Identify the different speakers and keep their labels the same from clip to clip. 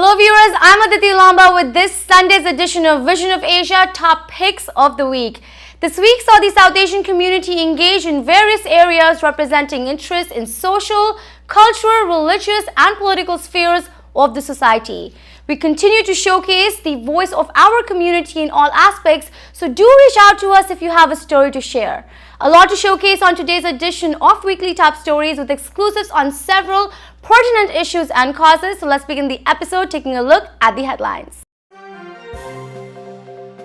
Speaker 1: Hello viewers, I'm Aditi Lamba with this Sunday's edition of Vision of Asia Top Picks of the Week. This week saw the South Asian community engage in various areas representing interests in social, cultural, religious and political spheres of the society. We continue to showcase the voice of our community in all aspects, so do reach out to us if you have a story to share. A lot to showcase on today's edition of Weekly Top Stories with exclusives on several pertinent issues and causes. So let's begin the episode taking a look at the headlines.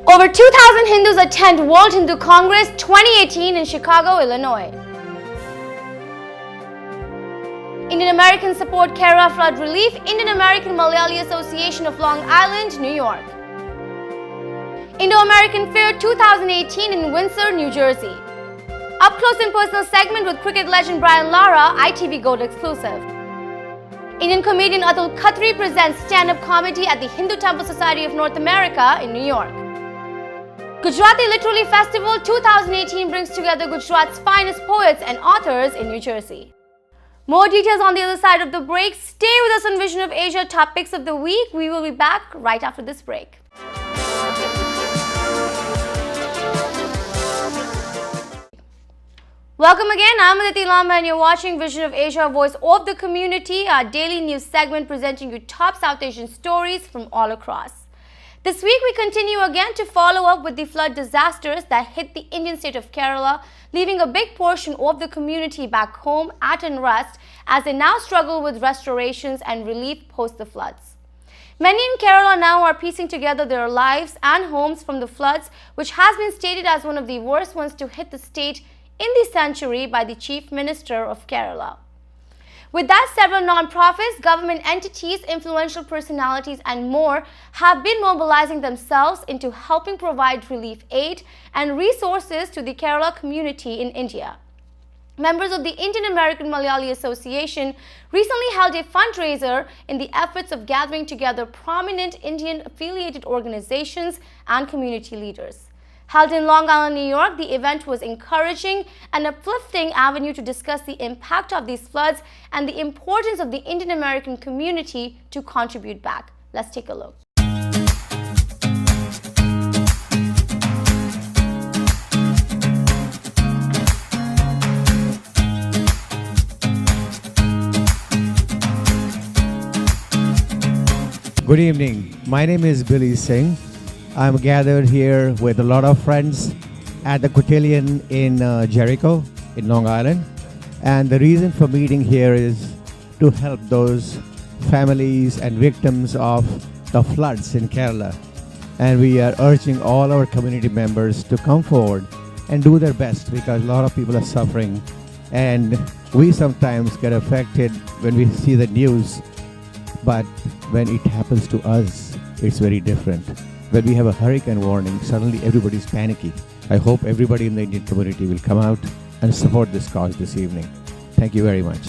Speaker 1: Over 2,000 Hindus attend World Hindu Congress 2018 in Chicago, Illinois. Indo-American support Kerala flood relief. Indo-American Malayalee Association of Long Island, New York. Indo-American Fair 2018 in Windsor, New Jersey. Up close and personal segment with cricket legend Lara, ITV Gold exclusive. Indian comedian Atul Khatri presents stand-up comedy at the Hindu Temple Society of North America in New York. Gujarati Literary Festival 2018 brings together Gujarat's finest poets and authors in New Jersey. More details on the other side of the break. Stay with us on Vision of Asia Top Picks of the Week. We will be back right after this break. Welcome again, I'm Aditi Lamba and you're watching Vision of Asia, Voice of the Community, our daily news segment presenting you top South Asian stories from all across. This week we continue again to follow up with the flood disasters that hit the Indian state of Kerala, leaving a big portion of the community back home at unrest as they now struggle with restorations and relief post the floods. Many in Kerala now are piecing together their lives and homes from the floods, which has been stated as one of the worst ones to hit the state in the century by the Chief Minister of Kerala. With that, several non-profits, government entities, influential personalities and more have been mobilizing themselves into helping provide relief aid and resources to the Kerala community in India. Members of the Indo-American Malayalee Association recently held a fundraiser in the efforts of gathering together prominent Indian affiliated organizations and community leaders. Held in Long Island, New York, the event was encouraging and uplifting avenue to discuss the impact of these floods and the importance of the Indian American community to contribute back. Let's take a look.
Speaker 2: Good evening. My name is Billy Singh. I'm gathered here with a lot of friends at the Cotillion in Jericho in Long Island, and the reason for meeting here is to help those families and victims of the floods in Kerala, and we are urging all our community members to come forward and do their best because a lot of people are suffering and we sometimes get affected when we see the news, but when it happens to us it's very different. When we have a hurricane warning, suddenly everybody's panicky. I hope everybody in the Indian community will come out and support this cause this evening. Thank you very much.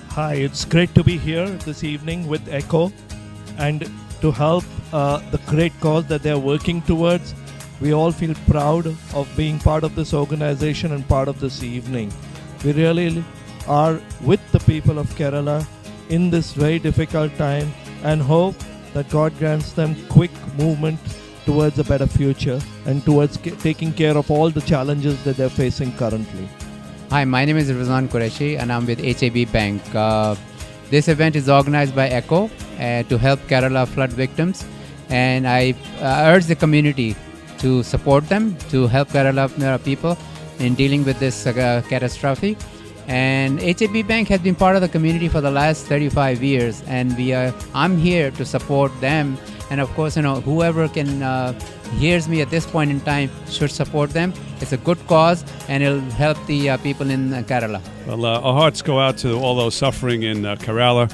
Speaker 3: Hi, it's great to be here this evening with ECHO and to help the great cause that they're working towards. We all feel proud of being part of this organization and part of this evening. We really are with the people of Kerala in this very difficult time and hope that God grants them quick movement towards a better future and towards taking care of all the challenges that they're facing currently.
Speaker 4: Hi, my name is Rizwan Qureshi and I'm with HAB Bank. This event is organized by ECHO to help Kerala flood victims, and I urge the community to support them, to help Kerala people in dealing with this catastrophe. And HAB Bank has been part of the community for the last 35 years, and I'm here to support them. And of course, whoever can hears me at this point in time should support them. It's a good cause, and it'll help the people in Kerala.
Speaker 5: Well, our hearts go out to all those suffering in Kerala,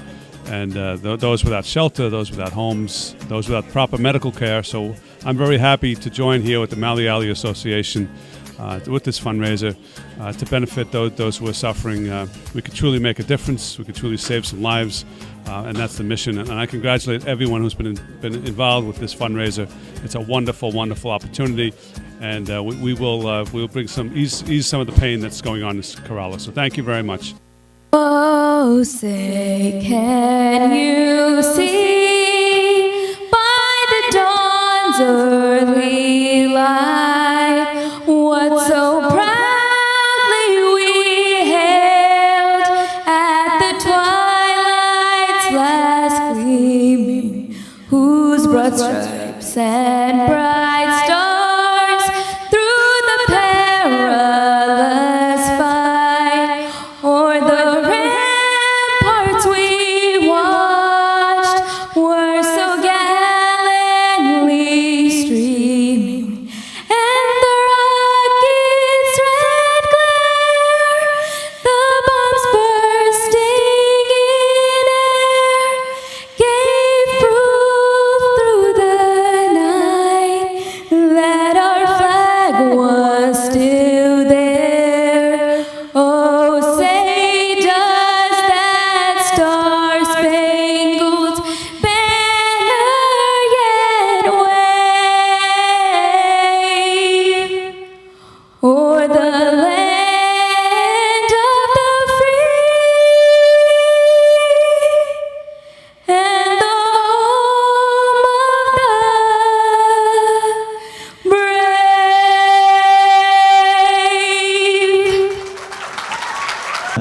Speaker 5: and those without shelter, those without homes, those without proper medical care. So I'm very happy to join here with the Malayalee Association with this fundraiser to benefit those who are suffering. We could truly make a difference. We could truly save some lives. And that's the mission. And I congratulate everyone who's been involved with this fundraiser. It's a wonderful, wonderful opportunity, and we'll bring ease some of the pain that's going on in Kerala. So thank you very much.
Speaker 6: Oh, say, can you see one's earthly life, what so proudly we hailed at the twilight's last gleaming, whose broad stripes and bright stars through the perilous fight o'er the ramparts we watched were so gallantly streaming, and the rocket's red glare, the bombs bursting in air, gave proof through the night that our flag was still there. Oh, say does that star-spangled banner yet wave o'er the land of the free and the home of the brave?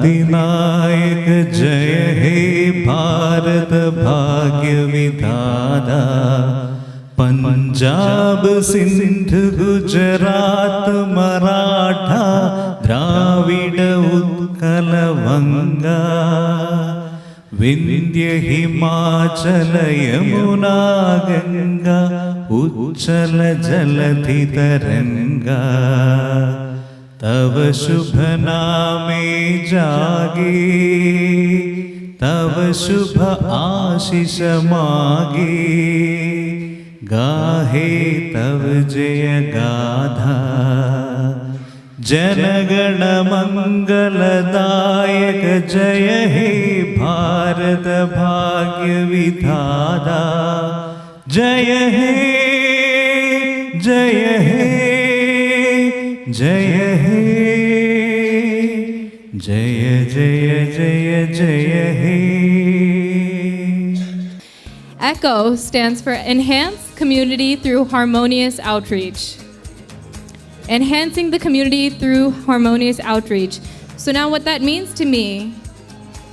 Speaker 7: अधिनायक जय हे भारत भाग्य विधाता, पंजाब सिंध गुजरात मराठा द्राविड उत्कल वंगा, विंध्य हिमाचल यमुना गंगा उच्चल जलधि तरंगा, तव शुभ नामे जागे, तव शुभ आशीष मागे, गाहे तव जय गाथा, जनगण मंगलदायक जय हे भारत भाग्य विधाता, जय हे जय हे जय हे, जय जय जय जय हे।
Speaker 8: ECHO stands for Enhance Community Through Harmonious Outreach. Enhancing the community through harmonious outreach. So now what that means to me,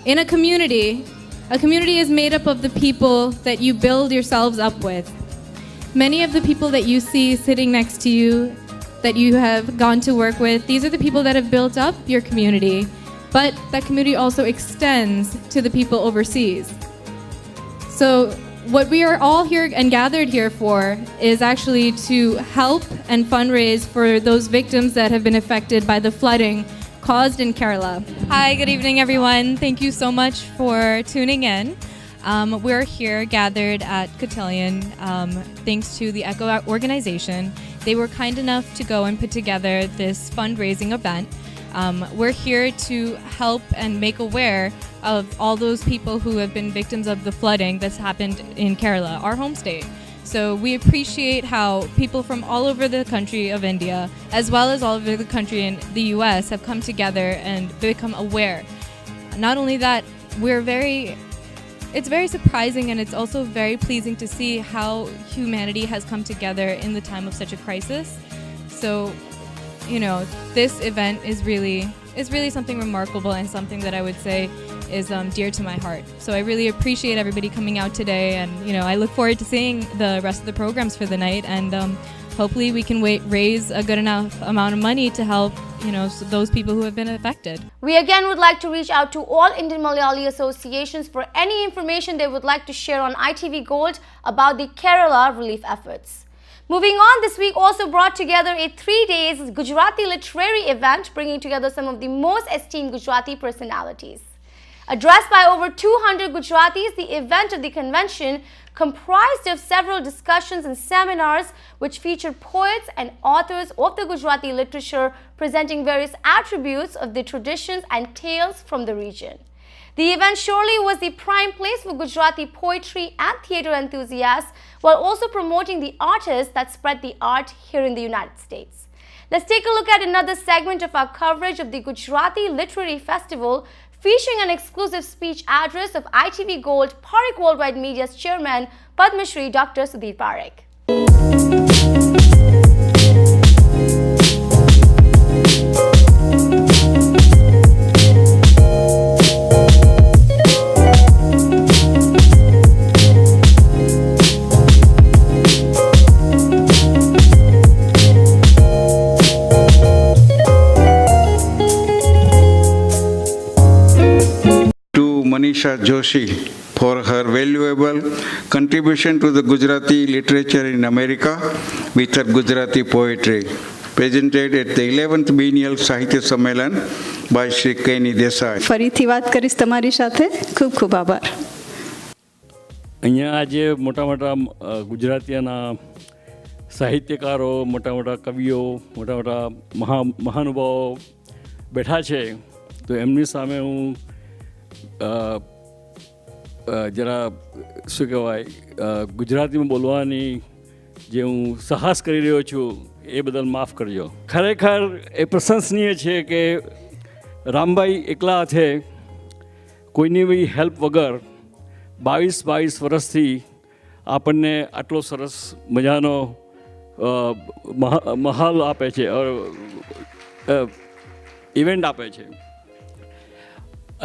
Speaker 8: in a community is made up of the people that you build yourselves up with. Many of the people that you see sitting next to you, that you have gone to work with, these are the people that have built up your community, but that community also extends to the people overseas. So what we are all here and gathered here for is actually to help and fundraise for those victims that have been affected by the flooding caused in Kerala.
Speaker 9: Hi, good evening, everyone. Thank you so much for tuning in. We're here gathered at Cotillion thanks to the ECHO organization. They were kind enough to go and put together this fundraising event. We're here to help and make aware of all those people who have been victims of the flooding that's happened in Kerala, our home state. So we appreciate how people from all over the country of India, as well as all over the country in the US, have come together and become aware. Not only that, it's very surprising, and it's also very pleasing to see how humanity has come together in the time of such a crisis. So, this event is really something remarkable and something that I would say is dear to my heart. So I really appreciate everybody coming out today, and I look forward to seeing the rest of the programs for the night, and hopefully we can raise a good enough amount of money to help those people who have been affected.
Speaker 1: We again would like to reach out to all Indian Malayalee associations for any information they would like to share on ITV Gold about the Kerala relief efforts. Moving on, this week also brought together a 3-day Gujarati literary event bringing together some of the most esteemed Gujarati personalities. Addressed by over 200 Gujaratis, the event of the convention comprised of several discussions and seminars which featured poets and authors of the Gujarati literature presenting various attributes of the traditions and tales from the region. The event surely was the prime place for Gujarati poetry and theatre enthusiasts, while also promoting the artists that spread the art here in the United States. Let's take a look at another segment of our coverage of the Gujarati Literary Festival, featuring an exclusive speech address of ITV Gold Parekh Worldwide Media's chairman, Padma Shri Dr. Sudhir Parekh.
Speaker 10: Manisha Joshi for her valuable contribution to the Gujarati literature in America with her Gujarati poetry, presented at the 11th Biennial Sahitya Sammelan by Shri Keni Desai.
Speaker 11: ફરીથી વાત કરીશ તમારી સાથે. ખૂબ ખૂબ આભાર.
Speaker 12: અહીંયા આજે મોટા મોટા ગુજરાતીના સાહિત્યકારો, મોટા મોટા કવિઓ, મોટા મોટા મહાનુભાવો બેઠા છે, તો એમની સામે હું જરા શું કહેવાય ગુજરાતીમાં બોલવાની જે હું સાહસ કરી રહ્યો છું એ બદલ માફ કરજો. ખરેખર એ પ્રશંસનીય છે કે રામભાઈ એકલા હાથે કોઈની બી હેલ્પ વગર 22 વર્ષથી આપણને આટલો સરસ મજાનો માહોલ આપે છે, ઇવેન્ટ આપે છે.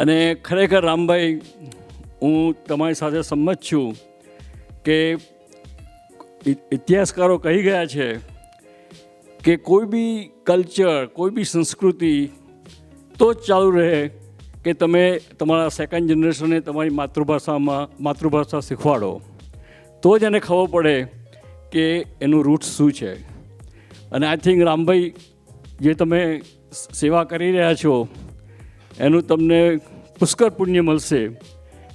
Speaker 12: અને ખરેખર રામભાઈ, હું તમારી સાથે સંમત છું કે ઇતિહાસકારો કહી ગયા છે કે કોઈ બી કલ્ચર, કોઈ બી સંસ્કૃતિ તો જ ચાલુ રહે કે તમે તમારા સેકન્ડ જનરેશનને તમારી માતૃભાષા શીખવાડો, તો જ એને ખબર પડે કે એનું રૂટ્સ શું છે. અને આઈ થિંક રામભાઈ, જે તમે સેવા કરી રહ્યા છો એનું તમને પુષ્કળ પુણ્ય મળશે,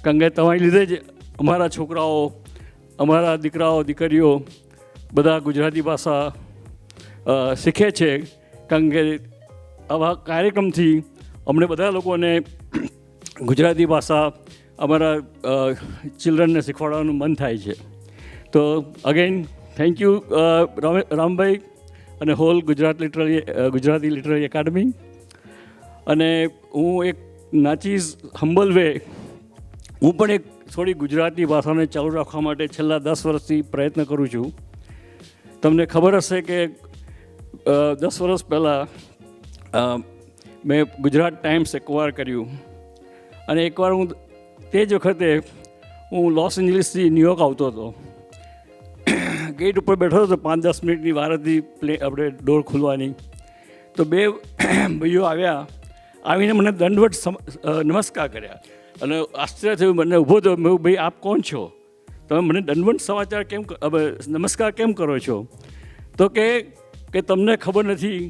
Speaker 12: કારણ કે તમારી લીધે જ અમારા છોકરાઓ, અમારા દીકરાઓ દીકરીઓ બધા ગુજરાતી ભાષા શીખે છે. કારણ કે આવા કાર્યક્રમથી અમને બધા લોકોને ગુજરાતી ભાષા અમારા ચિલ્ડ્રનને શીખવાડવાનું મન થાય છે. તો અગેન થેન્ક યુ રામભાઈ અને હોલ ગુજરાતી લિટરરી એકેડમી. અને હું એક નાચીઝ હમ્બલ વે, હું પણ એક થોડી ગુજરાતી ભાષાને ચાલુ રાખવા માટે છેલ્લા 10 વર્ષથી પ્રયત્ન કરું છું. તમને ખબર હશે કે 10 વર્ષ પહેલાં મેં ગુજરાત ટાઈમ્સ એક્વાયર કર્યું, અને એકવાર હું તે જ વખતે હું લોસ એન્જલિસથી ન્યુયોર્ક આવતો હતો. ગેટ ઉપર બેઠો હતો, 5-10 મિનિટની વાર હતી આપણે ડોર ખુલવાની. તો 2 ભાઈઓ આવીને મને દંડવત નમસ્કાર કર્યા, અને આશ્ચર્ય થયું મને. ઊભો થયો, મેં ભાઈ આપ કોણ છો? તમે મને દંડવત નમસ્કાર કેમ કરો છો? તો કે તમને ખબર નથી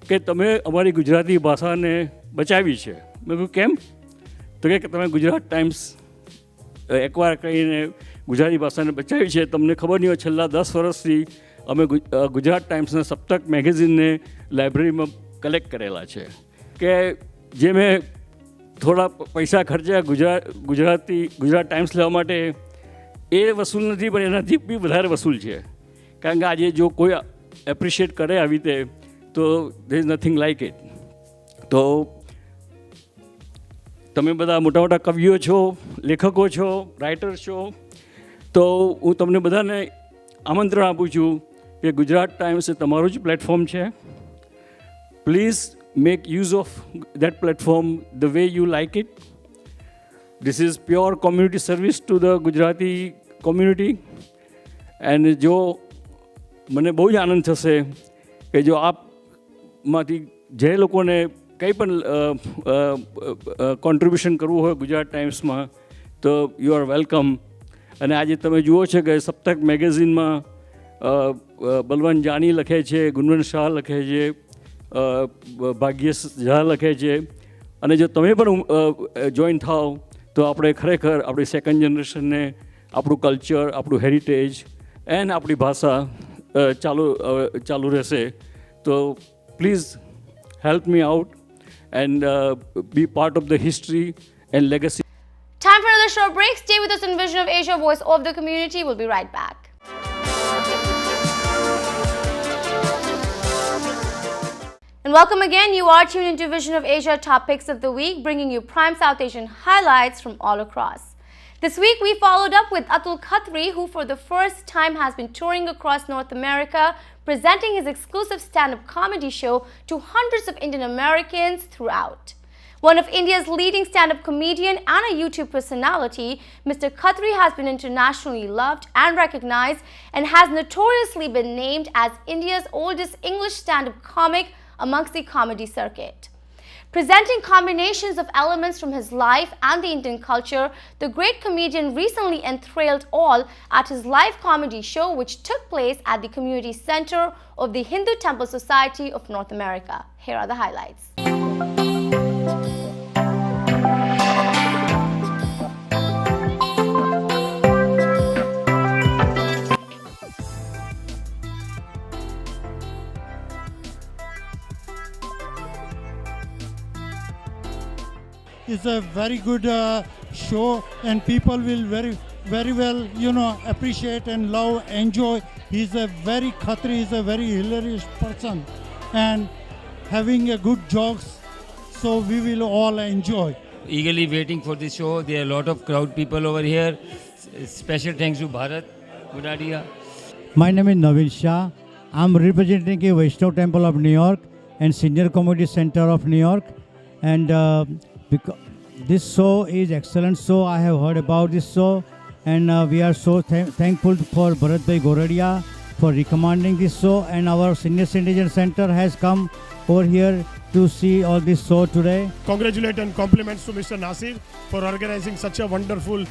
Speaker 12: કે તમે અમારી ગુજરાતી ભાષાને બચાવી છે. મેં કહ્યું કેમ? તો કે તમે ગુજરાત ટાઈમ્સ એકવાર કહીને ગુજરાતી ભાષાને બચાવી છે. તમને ખબર નહીં હોય, છેલ્લા 10 વર્ષથી અમે ગુજરાત ટાઈમ્સના સપ્તક મેગેઝિનને લાઇબ્રેરીમાં કલેક્ટ કરેલા છે. કે જે મેં થોડા પૈસા ખર્ચ્યા ગુજરાત ટાઈમ્સ લેવા માટે, એ વસૂલ નથી, પણ એનાથી બી વધારે વસૂલ છે. કારણ કે આજે જો કોઈ એપ્રિશિએટ કરે આવી રીતે, તો there is nothing like it. તો તમે બધા મોટા મોટા કવિઓ છો, લેખકો છો, રાઇટર છો, તો હું તમને બધાને આમંત્રણ આપું છું કે ગુજરાત ટાઈમ્સ એ તમારું જ પ્લેટફોર્મ છે. Please make use of that platform the way you like it. This is pure community service to the Gujarati community. And જો મને બહુ જ આનંદ થશે કે જો આપમાંથી જે લોકોને કંઈ પણ કોન્ટ્રીબ્યુશન કરવું હોય ગુજરાત ટાઈમ્સમાં, તો યુ આર વેલકમ. અને આજે તમે જુઓ છો કે સપ્તક મેગેઝિનમાં બલવંત જાની લખે છે, ગુણવંત શાહ લખે છે, ભાગ્યેશ ઝા લખે છે. અને જો તમે પણ જોઈન થાઓ તો આપણે ખરેખર આપણી સેકન્ડ જનરેશનને આપણું કલ્ચર, આપણું હેરિટેજ એન્ડ આપણી ભાષા ચાલુ રહેશે. તો please help me out and be part of the history and legacy.
Speaker 1: Time for another short break. Stay with us in Vision of Asia, Voice of the Community. We'll be right back. And welcome again. You are tuned into Vision of Asia Top Picks of the Week, bringing you prime South Asian highlights from all across. This week, we followed up with Atul Khatri, who for the first time has been touring across North America, presenting his exclusive stand-up comedy show to hundreds of Indian Americans throughout. One of India's leading stand-up comedian and a YouTube personality, Mr. Khatri has been internationally loved and recognized and has notoriously been named as India's oldest English stand-up comic amongst the comedy circuit. Presenting combinations of elements from his life and the Indian culture, the great comedian recently enthralled all at his live comedy show, which took place at the community center of the Hindu Temple Society of North America. Here are the highlights.
Speaker 13: It's a very good show, and people will very well, appreciate and love, enjoy. He's a very Khatri, is a very hilarious person, and having a good jokes, so we will all enjoy.
Speaker 14: Eagerly waiting for this show. There are a lot of crowd people over here. Special thanks to Bharat Gudadia.
Speaker 15: My name is Naveen Shah. I'm representing the Vaishnav Temple of New York and Senior Comedy Center of New York, and because this show is excellent show. I have heard about this show, and we are so thankful for Bharat Bhai Goradia for recommending this show, and our Senior Citizen Center has come over here to see all this show today.
Speaker 16: Congratulate and compliments to Mr. Nasir for organizing such a wonderful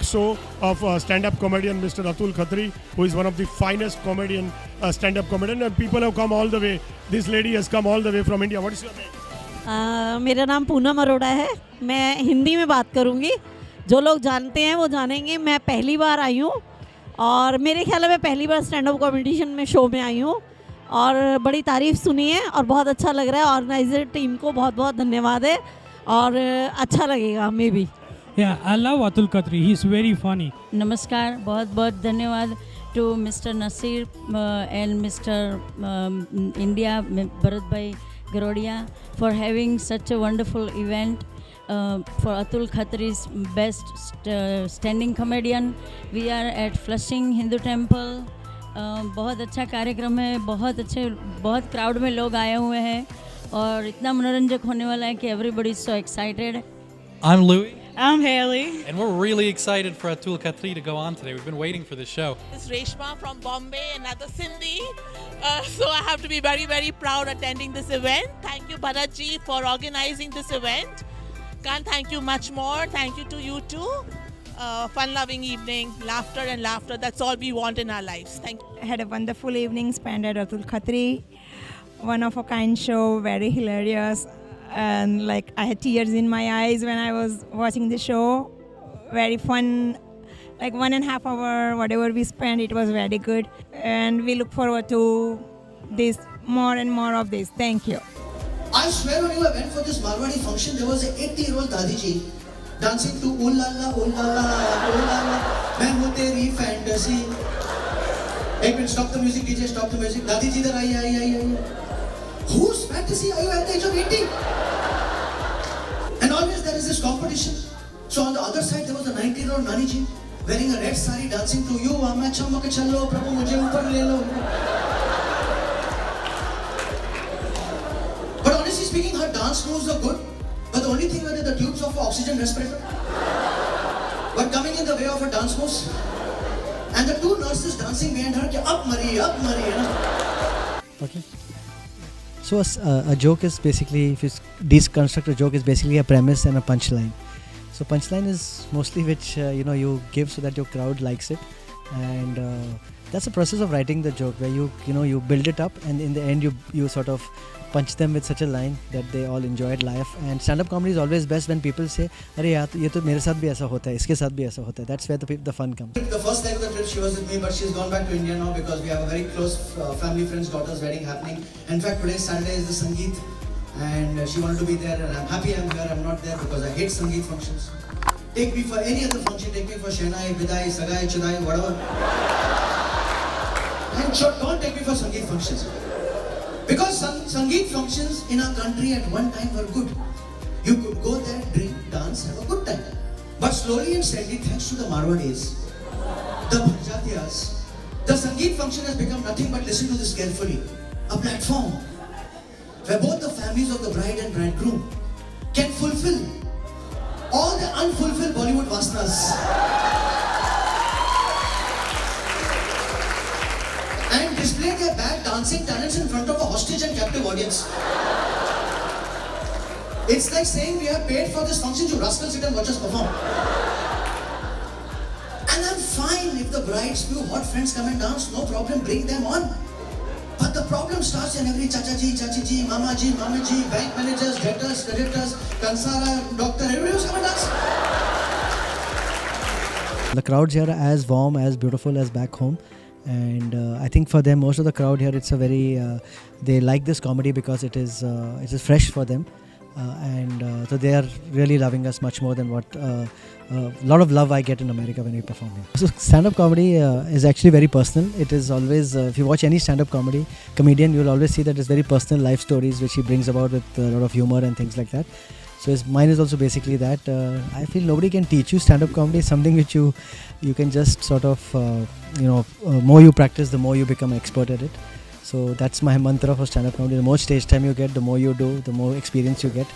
Speaker 16: show of stand-up comedian Mr. Atul Khatri, who is one of the finest comedian, stand-up comedian, and people have come all the way. This lady has come all the way from India. What is your name?
Speaker 17: मेरा नाम पूनम अरोड़ा है. मैं हिंदी में बात करूँगी. जो लोग जानते हैं वो जानेंगे. मैं पहली बार आई हूँ और मेरे ख्याल में मैं पहली बार स्टैंड अप कॉम्पिटिशन में शो में आई हूँ और बड़ी तारीफ़ सुनी है और बहुत अच्छा लग रहा है. ऑर्गेनाइजर टीम को बहुत बहुत धन्यवाद है और अच्छा लगेगा may be.
Speaker 18: Yeah, I love Atul Khatri. He's very funny.
Speaker 19: नमस्कार, बहुत बहुत धन्यवाद to Mr. Nasir and Mr. India, Bharat Bhai Garodia, for having such a wonderful event. For Atul Khatri's best standing comedian. We are at Flushing Hindu Temple. बहुत अच्छा कार्यक्रम है, बहुत crowd में लोग आए हुए हैं और इतना मनोरंजक होने वाला है कि everybody is so excited.
Speaker 20: I'm Louis.
Speaker 21: I'm Haley.
Speaker 20: And we're really excited for Atul Khatri to go on today. We've been waiting for this show.
Speaker 21: This is Reshma from Bombay, another Sindhi. So I have to be very, very proud attending this event. Thank you, Bharatji, for organizing this event. Can't thank you much more. Thank you to you too. Fun-loving evening, laughter and laughter. That's all we want in our lives. Thank you.
Speaker 22: I had a wonderful evening spent at Atul Khatri. One of a kind show, very hilarious. And I had tears in my eyes when I was watching the show. Very fun, 1.5 hour, whatever we spent, it was very good. And we look forward to this, more and more of this. Thank you.
Speaker 23: I swear when you went for this Marwadi function, there was an 80-year-old Dadiji dancing to Ooh La La, Ooh La La, Ooh La La, Main Hu Teri Fantasy. Hey, stop the music, DJ, stop the music. Dadiji, idhar aaye. Whose fantasy are you at the age of 80? And always there is this competition. So on the other side there was a 90-year-old Naniji wearing a red sari dancing to you. Amma chammak chalo, Prabhu mujhe upar le lo. But honestly speaking, her dance moves are good. But the only thing were the tubes of oxygen respirator were coming in the way of her dance moves. And the two nurses dancing behind her, up Marie, you know.
Speaker 24: Okay. So a joke is basically, if you deconstruct a joke, is basically a premise and a punchline. So punchline is mostly which you give so that your crowd likes it, and that's the process of writing the joke, where you build it up, and in the end you sort of punch them with such a line that they all enjoy it live. And stand-up comedy is always best when people say, "Arey yaar, ye to mere saath bhi aisa hota hai, iske saath bhi aisa hota hai." That's where the fun comes.
Speaker 23: The first leg of the trip she was with me, but she's gone back to India now because we have a very close family friend's daughter's wedding happening. In fact, today Saturday is the Sangeet, and she wanted to be there, and I'm happy I'm here. I'm not there because I hate Sangeet functions. Take me for any other function, take me for Shehnai, Vidai, Sagai, Chudai, whatever. And sure, don't take me for Sangeet functions. Because Sangeet functions in our country at one time were good. You could go there, drink, dance, have a good time. But slowly and steadily, thanks to the Marwadis, the Gujaratiyas, the Sangeet function has become nothing but, listen to this carefully, a platform where both the families of the bride and bridegroom can fulfill all the unfulfilled Bollywood vasanas and display their back dancing talents in front of a hostage and captive audience. It's like saying we have paid for this function, you rascals sit and watch us perform. And I'm fine if the bride's few hot friends come and dance, no problem, bring them on. But the problem starts in every chacha ji, mama ji, bank managers, debtors, creditors, kansara, doctor, everybody who's come and dance.
Speaker 24: The crowds here are as warm, as beautiful as back home. And I think for them, most of the crowd here, it's a very, they like this comedy because it is fresh for them. So they are really loving us much more than what a lot of love I get in America when we perform here. So stand-up comedy is actually very personal. It is always, if you watch any stand-up comedian, you will always see that it's very personal life stories which he brings about with a lot of humor and things like that. So mine is also basically that. I feel nobody can teach you stand-up comedy. It's something which you can just sort of, more you practice, the more you become expert at it. So that's my mantra for stand-up comedy. The more stage time you get, the more you do, the more experience you get.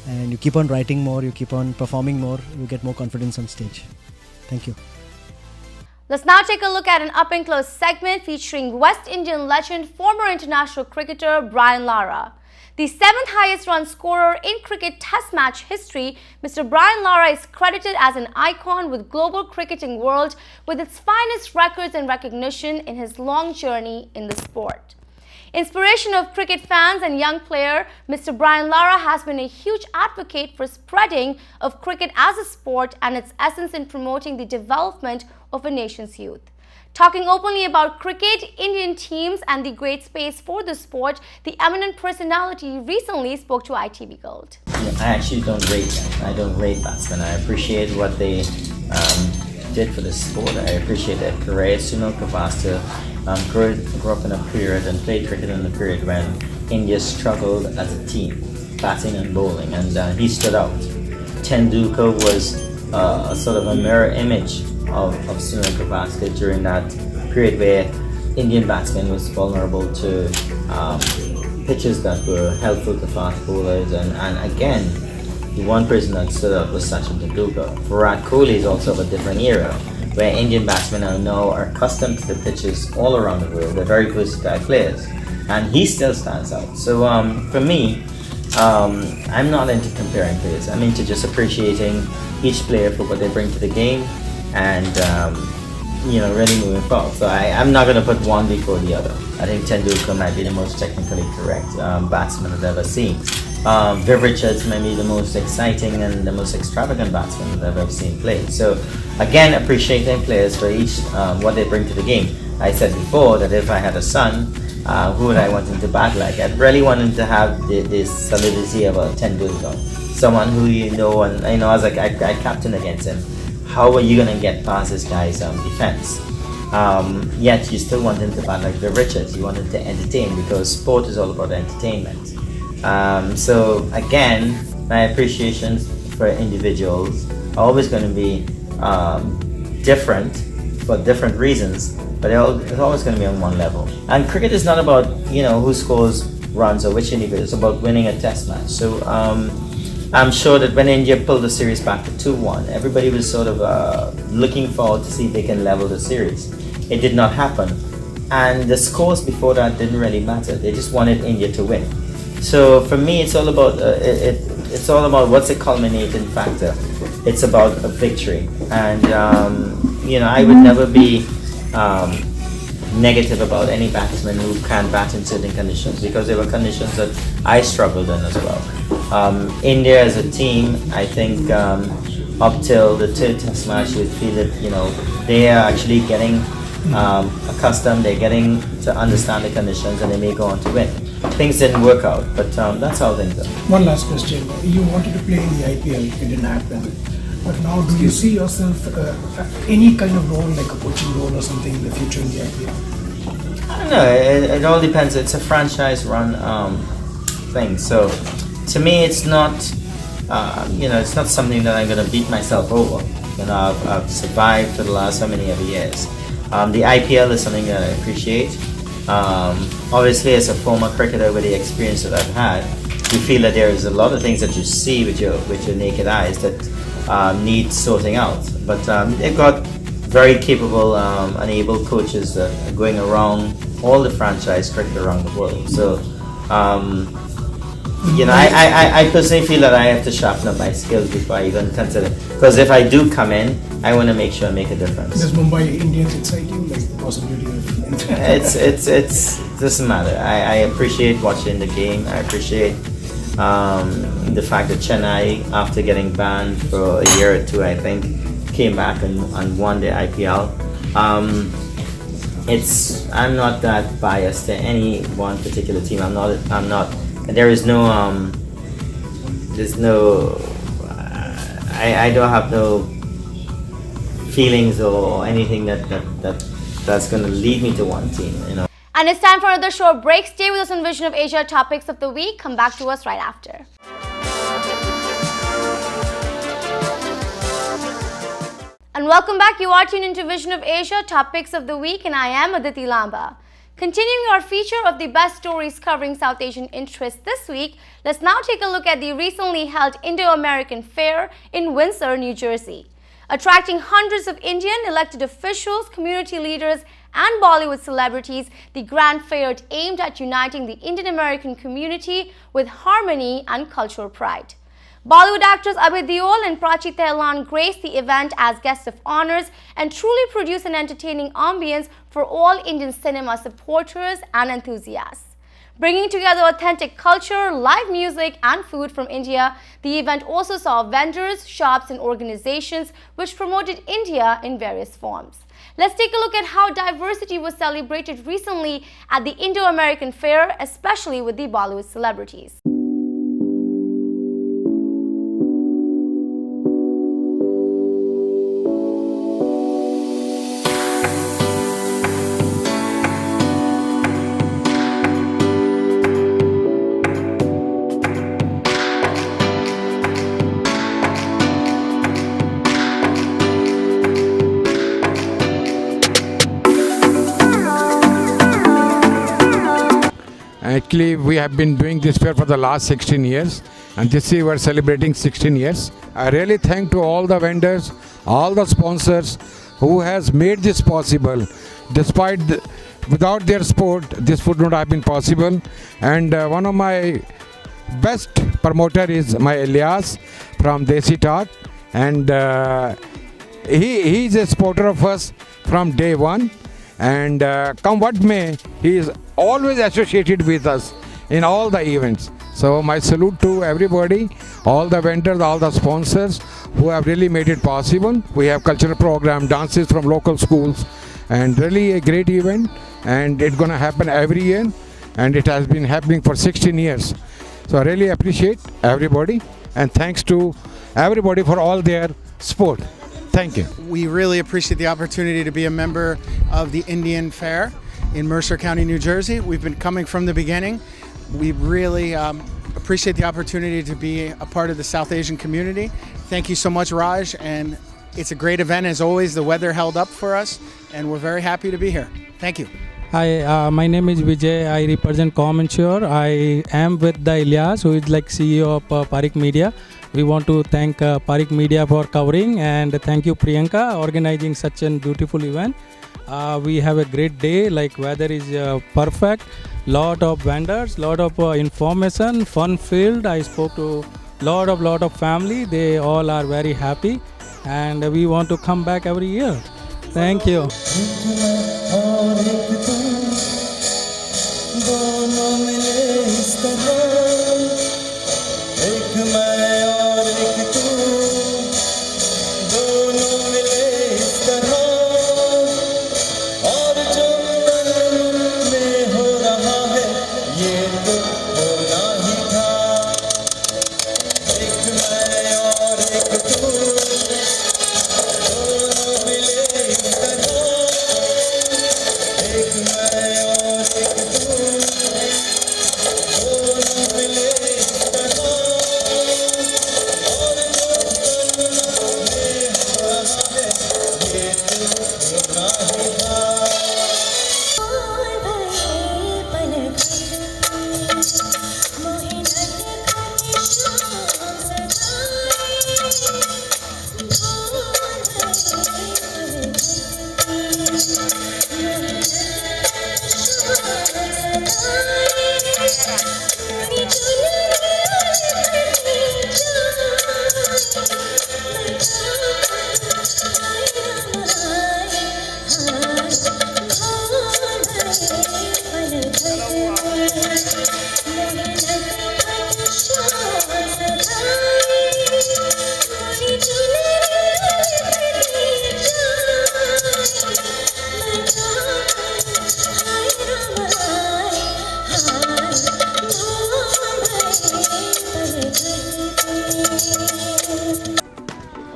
Speaker 24: And you keep on writing more, you keep on performing more, you get more confidence on stage. Thank you.
Speaker 1: Let's now take a look at an up-and-close segment featuring West Indian legend, former international cricketer Brian Lara. The 7th highest run scorer in cricket test match history, Mr. Brian Lara is credited as an icon with global cricketing world with its finest records and recognition in his long journey in the sport. Inspiration of cricket fans and young player, Mr. Brian Lara has been a huge advocate for spreading of cricket as a sport and its essence in promoting the development of a nation's youth. Talking openly about cricket, Indian teams and the great space for the sport, the eminent personality recently spoke to ITV Gold.
Speaker 2: I actually don't rate them. I don't rate batsmen. I appreciate what they did for the sport. I appreciate their career. Sunil Gavaskar grew up in a period and played cricket in a period when India struggled as a team, batting and bowling, and he stood out. Tendulkar was a sort of a mirror image of Sunil Gavaskar during that period where Indian batsmen was vulnerable to pitches that were helpful to fast bowlers, and again, the one person that stood out was Sachin Tendulkar. Virat Kohli is also of a different era, where Indian batsmen are now accustomed to the pitches all around the world. They're very versatile players, and he still stands out. So for me, I'm not into comparing players. I'm into just appreciating each player for what they bring to the game, and really moving forward. So I'm not going to put one before the other. I think Tendulkar might be the most technically correct batsman I've ever seen. Viv Richards may be the most exciting and the most extravagant batsman that I've ever seen play. So again, appreciating players for each what they bring to the game. I said before that if I had a son, who would I want him to bat like? I'd really want him to have this solidity of a Tendulkar, someone who and as I captain against him. How are you going to get past this guy's defense? Yet you still want him to bat like Viv Richards. You want him to entertain, because sport is all about entertainment. So again, my appreciation for individuals are always going to be different for different reasons, but it's always going to be on one level. And cricket is not about who scores runs or which individual. It's about winning a test match. So I'm sure that when India pulled the series back to 2-1, everybody was sort of looking forward to see if they can level the series. It did not happen, and the scores before that didn't really matter. They just wanted India to win. So for me, it's all about it's all about what's the culminating factor. It's about a victory, and I would never be negative about any batsman who can't bat in certain conditions, because there were conditions that I struggled in as well. India as a team, I think up till the third test match, you feel that they are actually getting accustomed, they're getting to understand the conditions, and they may go on to win. Things didn't work out, but that's how things are.
Speaker 3: One last question. You wanted to play in the IPL, it didn't happen. But now, do you see yourself any kind of role, like a coaching role or something in the future in the IPL?
Speaker 2: I don't know. It all depends. It's a franchise-run thing. So, to me, it's not. It's not something that I'm going to beat myself over. I've survived for the last so many years. The IPL is something that I appreciate. Obviously, as a former cricketer with the experience that I've had, you feel that there is a lot of things that you see with your naked eyes that need sorting out. But they've got very capable and able coaches that are going around all the franchise cricket around the world. So, I personally feel that I have to sharpen up my skills before I even consider. Because if I do come in, I want to make sure I make a difference.
Speaker 3: Does Mumbai Indians excite you, like the possibility of?
Speaker 2: It doesn't matter. I appreciate watching the game. I appreciate the fact that Chennai, after getting banned for a year or two, I think, came back and won the IPL. I'm not that biased to any one particular team. I'm not. There is no. There's no. I don't have no feelings or anything that's going to lead me to one team.
Speaker 1: And it's time for another short break. Stay with us on Vision of Asia Topics of the Week. Come back to us right after. And welcome back. You are tuned into Vision of Asia Topics of the Week, and I am Aditi Lamba. Continuing our feature of the best stories covering South Asian interests this week, let's now take a look at the recently held Indo-American Fair in Windsor, New Jersey. Attracting hundreds of Indian elected officials, community leaders, and Bollywood celebrities, the Grand Fair aimed at uniting the Indian-American community with harmony and cultural pride. Bollywood actors Abhay Deol and Prachi Tehlan graced the event as guests of honors and truly produced an entertaining ambience for all Indian cinema supporters and enthusiasts. Bringing together authentic culture, live music, and food from India, the event also saw vendors, shops, and organizations which promoted India in various forms. Let's take a look at how diversity was celebrated recently at the Indo-American Fair, especially with the Bollywood celebrities.
Speaker 4: Actually, we have been doing this fair for the last 16 years, and this year we are celebrating 16 years. I really thank to all the vendors, all the sponsors who has made this possible. Without their support, this would not have been possible. And one of my best promoter is my Elias from Desi Talk, and he is a supporter of us from day one. And come what may, he is always associated with us in all the events. So my salute to everybody, all the vendors, all the sponsors who have really made it possible. We have cultural program, dances from local schools, and really a great event, and it's going to happen every year, and it has been happening for 16 years. So I really appreciate everybody, and thanks to everybody for all their support. Thank you.
Speaker 5: We really appreciate the opportunity to be a member of the Indian Fair in Mercer County, New Jersey. We've been coming from the beginning. We really appreciate the opportunity to be a part of the South Asian community. Thank you so much, Raj, and it's a great event as always. The weather held up for us, and we're very happy to be here. Thank you.
Speaker 18: Hi, my name is Vijay. I represent Comensure. I am with the Ilyas, who is like CEO of Parik Media. We want to thank Parik Media for covering, and thank you Priyanka organizing such a beautiful event. We have a great day, like weather is perfect, lot of vendors, lot of information, fun filled. I spoke to lot of family, they all are very happy, and we want to come back every year. Thank you.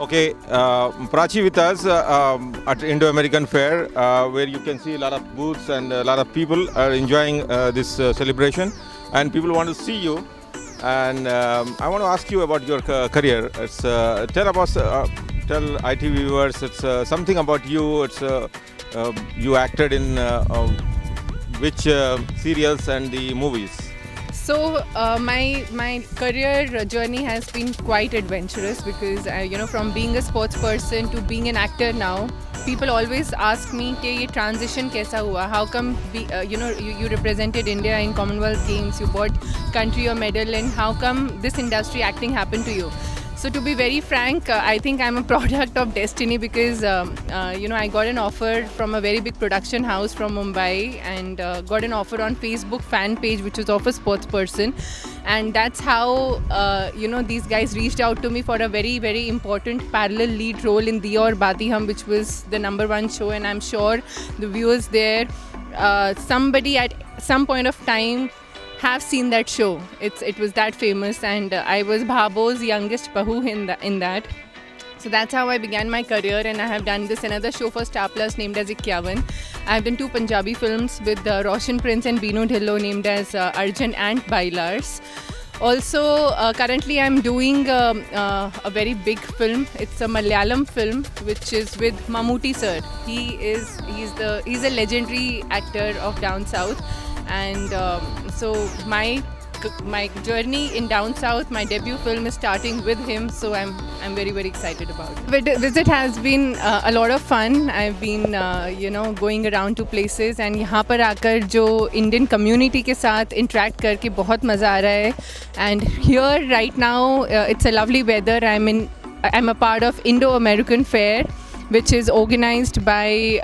Speaker 6: Okay, Prachi with us at Indo-American Fair, where you can see a lot of booths and a lot of people are enjoying this celebration, and people want to see you. And I want to ask you about your career. It's, tell IT viewers, it's something about you. It's you acted in which serials and the movies.
Speaker 7: So my career journey has been quite adventurous because from being a sports person to being an actor now, people always ask me कि ये transition कैसा हुआ? How come you represented India in Commonwealth Games, you brought country a medal, and how come this industry acting happened to you? So to be very frank, I think I'm a product of destiny because I got an offer from a very big production house from Mumbai and got an offer on Facebook fan page which was of a sports person, and that's how these guys reached out to me for a very, very important parallel lead role in Diya Aur Baati Hum, which was the #1 show, and I'm sure the viewers there, somebody at some point of time have seen that show. It was that famous, and I was Bhabo's youngest bahu in that. So that's how I began my career, and I have done this another show for Star Plus named as 51. I've done 2 Punjabi films with Roshan Prince and Binu Dhillon named as Arjun and Bailars. Also, currently I'm doing a very big film. It's a Malayalam film which is with Mammootty sir. He's a legendary actor of down south. And so my journey in down south, my debut film is starting with him, so I'm very, very excited about it. The visit has been a lot of fun. I've been going around to places, and यहाँ पर आकर जो Indian community के साथ interact करके बहुत मज़ा आ रहा है. And here right now it's a lovely weather. I'm a part of Indo-American Fair, which is organized by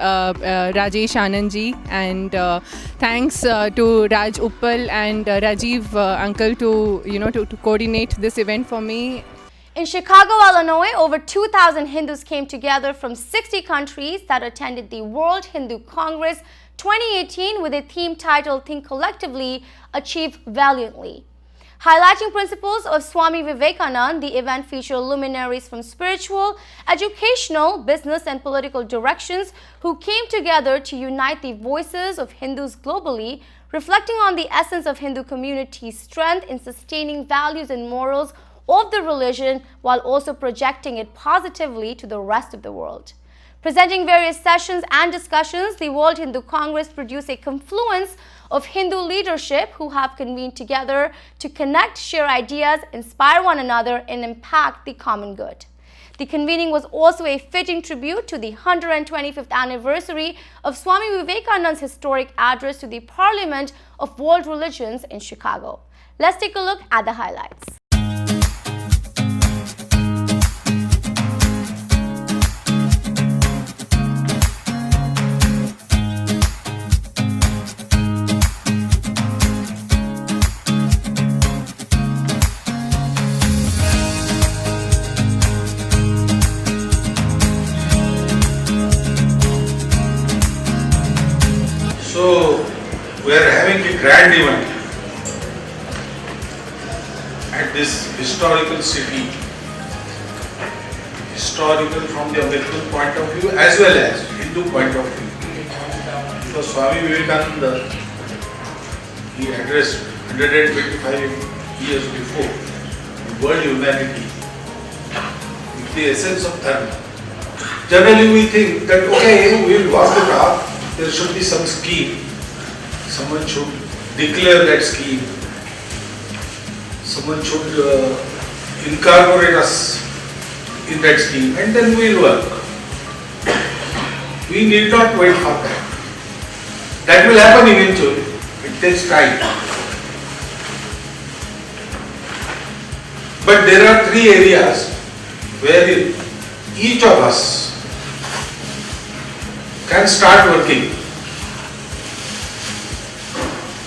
Speaker 7: Rajesh Anandji, and thanks to Raj Uppal and Rajiv uncle to coordinate this event for me.
Speaker 1: In Chicago, Illinois, over 2,000 Hindus came together from 60 countries that attended the World Hindu Congress 2018 with a theme titled Think Collectively, Achieve Valiantly. Highlighting principles of Swami Vivekananda, the event featured luminaries from spiritual, educational, business and political directions who came together to unite the voices of Hindus globally, reflecting on the essence of Hindu community's strength in sustaining values and morals of the religion while also projecting it positively to the rest of the world. Presenting various sessions and discussions, the World Hindu Congress produced a confluence of Hindu leadership who have convened together to connect, share ideas, inspire one another, and impact the common good. The convening was also a fitting tribute to the 125th anniversary of Swami Vivekananda's historic address to the Parliament of World Religions in Chicago. Let's take a look at the highlights.
Speaker 8: So we are having a grand event at this historical city, historical from the American point of view as well as Hindu point of view. Because Swami Vivekananda, he addressed 125 years before the world humanity with the essence of dharma. Generally we think that okay, we will walk the path. There should be some scheme. Someone should declare that scheme. Someone should incorporate us in that scheme, and then we will work. We need not wait for that. That will happen eventually. It takes time. But there are three areas where each of us can start working.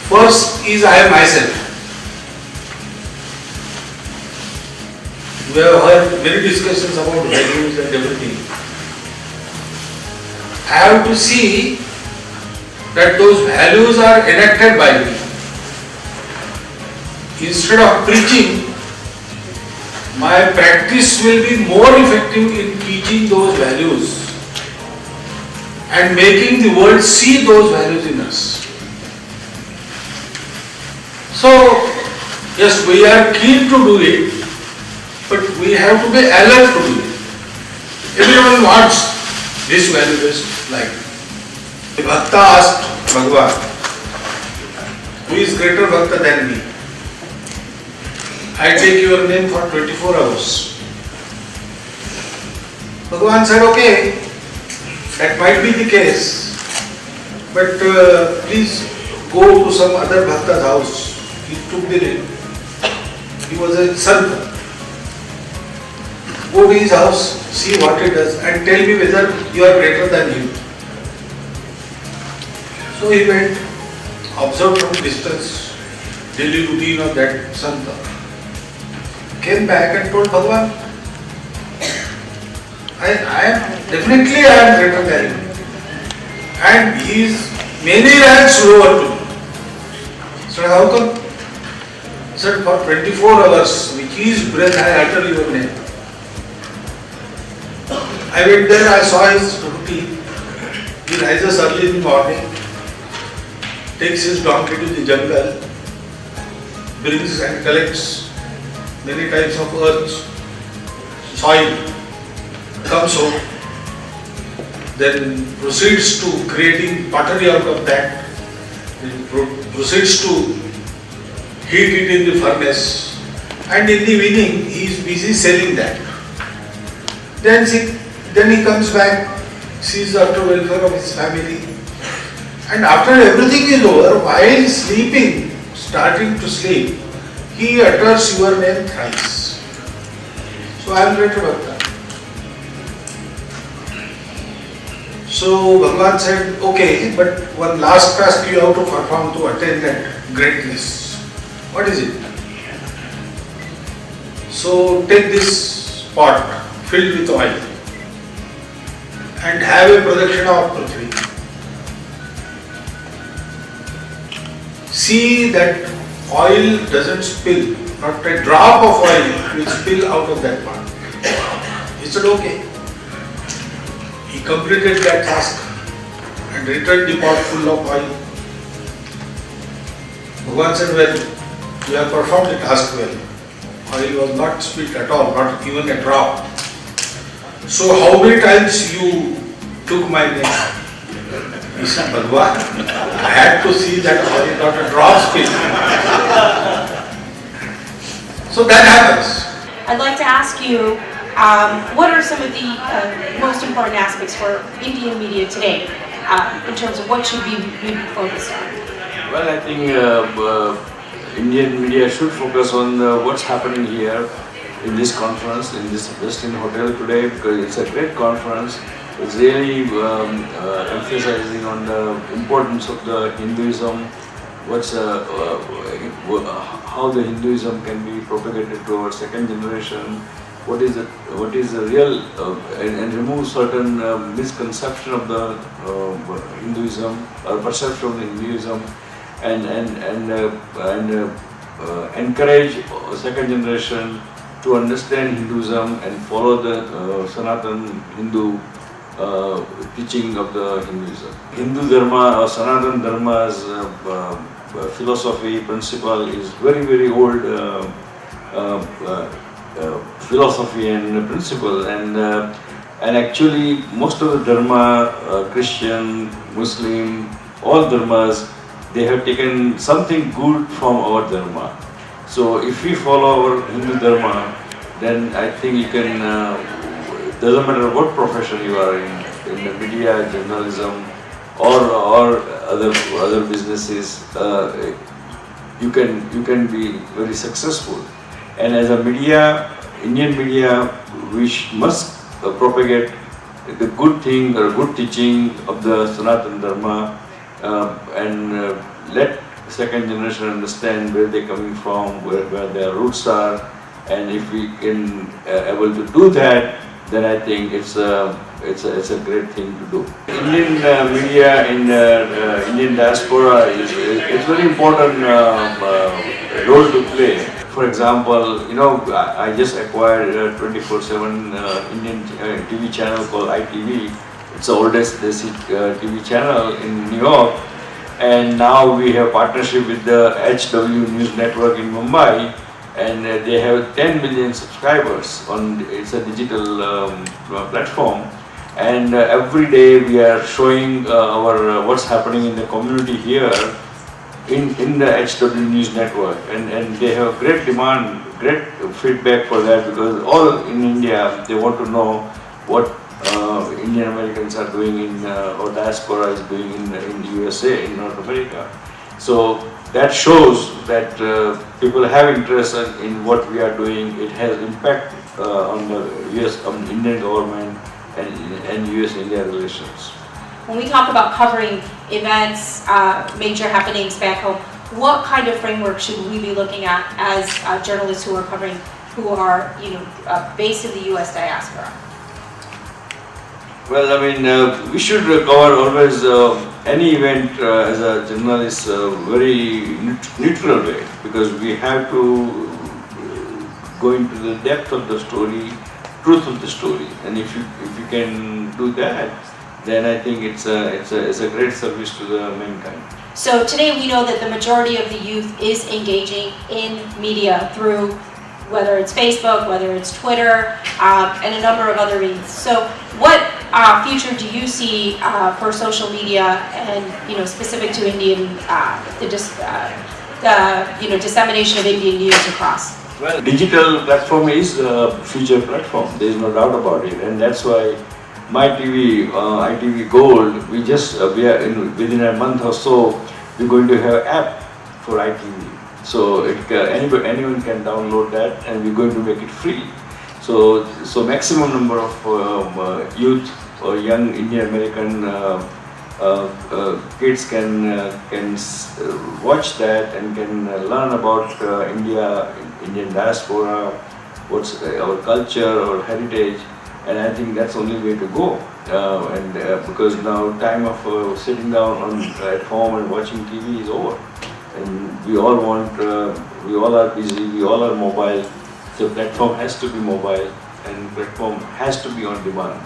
Speaker 8: First is I am myself. We have heard many discussions about values and everything. I have to see that those values are enacted by me. Instead of preaching, my practice will be more effective in teaching those values and making the world see those values in us. So, yes, we are keen to do it, but we have to be alert to do it. Everyone wants this value-based life. The Bhakta asked Bhagavan, who is greater Bhakta than me? I take your name for 24 hours. Bhagavan said, okay, that might be the case, but please go to some other Bhakta's house. He took the name. He was a Santa. Go to his house, see what he does, and tell me whether you are greater than him. So he went, observed from distance daily routine of that Santa. Came back and told Bhagavan, I am greater than him. And he is many ranks lower to me. So how come? He said, for 24 hours, with his breath I utter your name. I went there, I saw his routine. He rises early in the morning, takes his donkey to the jungle, brings and collects many types of earth, soil, comes home, then proceeds to creating pottery out of that, then proceeds to heat it in the furnace, and in the evening he is busy selling that. Then he comes back, sees after welfare of his family, and after everything is over, while sleeping, starting to sleep, he utters your name thrice. So I am greater Bhakta. So Bhagavan said, okay, but one last task you have to perform to attain that greatness. What is it? So take this pot filled with oil and have a projection of Khatri. See that oil doesn't spill, not a drop of oil will spill out of that pot. He said, okay. He completed that task and returned the pot full of oil. Bhagavan said, well, you have performed the task well. Oil was not spilled at all, not even a drop. So how many times you took my name? He said, Bhagavan, I had to see that oil, not a drop spilled. So that happens.
Speaker 9: I'd like to ask you, what are some of the most important aspects for Indian media today in terms of what should be focused on?
Speaker 10: Well, I think Indian media should focus on what's happening here in this conference, in this Westin Hotel today, because it's a great conference. It's really emphasizing on the importance of the Hinduism, how the Hinduism can be propagated to our second generation, what is the real and remove certain misconception of the Hinduism or perception of the Hinduism, and encourage second generation to understand Hinduism and follow the Sanatan Hindu teaching of the Hinduism. Hindu Dharma or Sanatan Dharma's philosophy principle is very, very old philosophy and principle, and actually most of the Dharma, Christian, Muslim, all Dharmas, they have taken something good from our Dharma. So if we follow our Hindu Dharma, then I think you can, doesn't matter what profession you are in the media, journalism, or other businesses, you can be very successful. And as a media, Indian media, we must propagate the good thing or good teaching of the Sanatana Dharma and let second generation understand where they're coming from, where their roots are. And if we can able to do that, then I think it's a great thing to do. Indian media in Indian diaspora is very important role to play. For example, I just acquired a 24/7 Indian TV channel called ITV. It's the oldest TV channel in New York, and now we have partnership with the HW News Network in Mumbai, and they have 10 million subscribers on. It's a digital platform, and every day we are showing our what's happening in the community here in the HW News Network, and they have great demand, great feedback for that, because all in India they want to know what Indian Americans are doing in or diaspora is doing in the USA, in North America. So that shows that people have interest in what we are doing. It has impact on the on Indian government and US-India relations.
Speaker 9: When we talk about covering events, major happenings back home, what kind of framework should we be looking at as journalists who are based in the U.S. diaspora?
Speaker 10: Well, I mean, we should cover always any event as a journalist very neutral way, because we have to go into the depth of the story, truth of the story, and if you can do that, then I think it's a great service to the mankind.
Speaker 9: So today we know that the majority of the youth is engaging in media through whether it's Facebook, whether it's Twitter, and a number of other means. So what future do you see for social media and specific to Indian the dissemination of Indian news across?
Speaker 10: Well, digital platform is a future platform. There is no doubt about it, and that's why my TV, ITV Gold, we are within a month or so, we're going to have app for ITV. So anyone can download that, and we're going to make it free. So maximum number of youth or young Indian American kids can watch that and can learn about India, Indian diaspora, what's our culture or heritage. And I think that's the only way to go. Because now time of sitting down at home and watching TV is over. And we all are busy, we all are mobile. So platform has to be mobile, and platform has to be on demand.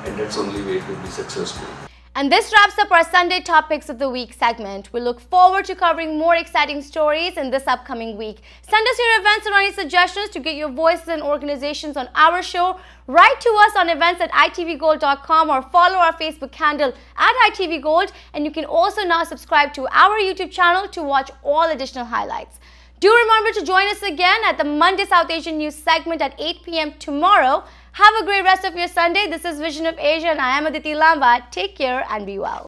Speaker 10: And that's the only way to be successful.
Speaker 1: And this wraps up our Sunday Topics of the Week segment. We look forward to covering more exciting stories in this upcoming week. Send us your events or any suggestions to get your voices and organizations on our show. Write to us on events@itvgold.com or follow our Facebook handle @itvgold. And you can also now subscribe to our YouTube channel to watch all additional highlights. Do remember to join us again at the Monday South Asian News segment at 8 p.m. tomorrow. Have a great rest of your Sunday. This is Vision of Asia and I am Aditi Lamba. Take care and be well.